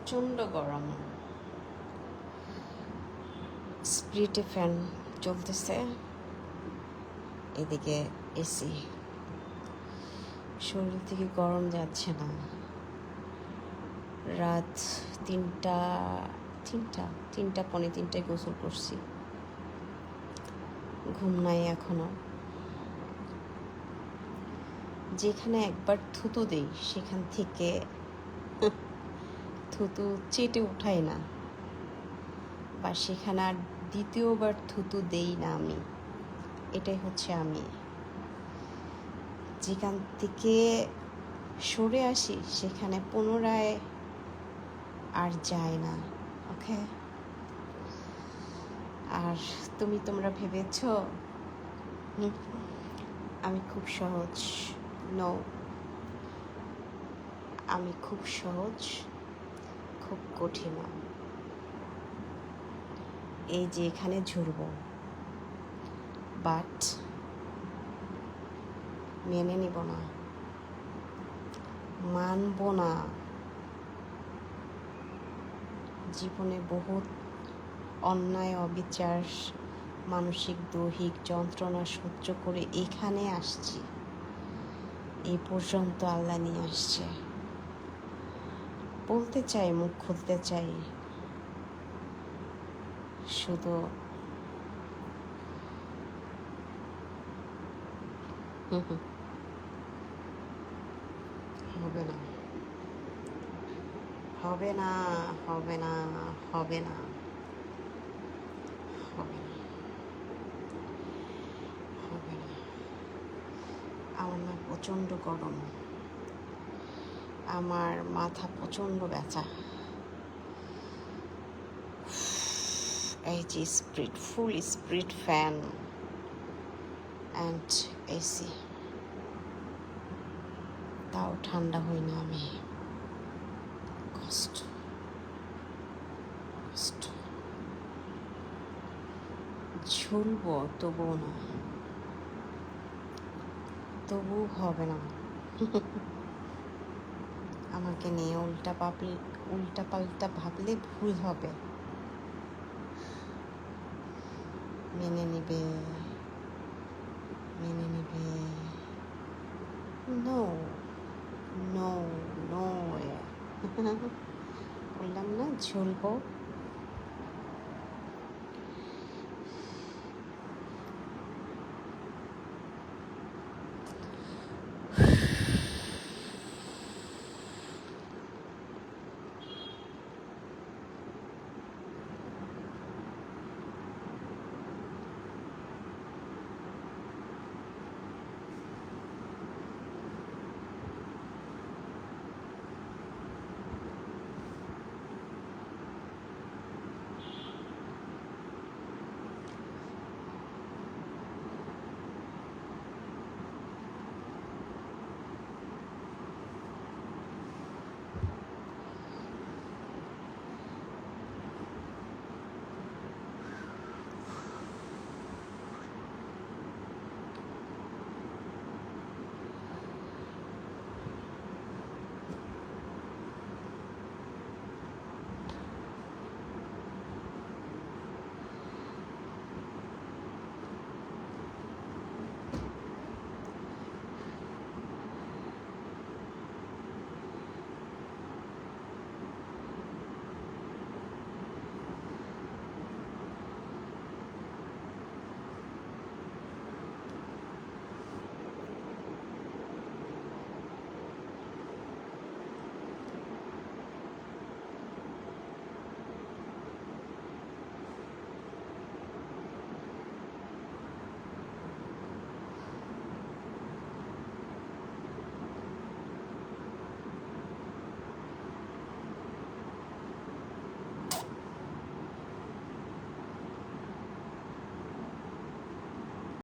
প্রচণ্ড গরম। স্প্লিটে ফ্যান চলতেছে, এদিকে এসি। শরীর থেকে গরম যাচ্ছে না। রাত তিনটা পৌনে তিনটায় গোসল করছি, ঘুম নাই এখনো। যেখানে একবার থুতু দেই সেখান থেকে থুতু চেটে উঠাই না, বা সেখানে আর দ্বিতীয়বার থুতু দেই না আমি। এটাই হচ্ছে আমি। যেখান থেকে সরে আসি সেখানে পুনরায় আর যায় না। ওকে? আর তোমরা ভেবেছ আমি খুব সহজ? নো, আমি খুব সহজ, খুব কঠিন। এই যে এখানে ঝুরব, বাট মেনে নিব না, মানব না। জীবনে বহুত অন্যায়, অবিচার, মানসিক দৈহিক যন্ত্রণা সহ্য করে এখানে আসছি। এই পর্যন্ত আল্লাহ নিয়ে আসছে। বলতে চাই, মুখ খুলতে চাই, শুধু হবে না, হবে না, হবে না, হবে না, হবে না, হবে না। আমার না প্রচণ্ড গরম, আমার মাথা প্রচণ্ড ব্যথা। এই যে ফুল স্প্লিট ফ্যান অ্যান্ড এসি, তাও ঠান্ডা হই না আমি। কষ্ট, কষ্ট। ঝুলবো তবুও না, তবু হবে না। আমাকে নিয়ে উল্টা পাল্টা ভাবলে ভুল হবে। মেনে নিবে, মেনে নিবে। No, no, no. বললাম না ঝুলবো।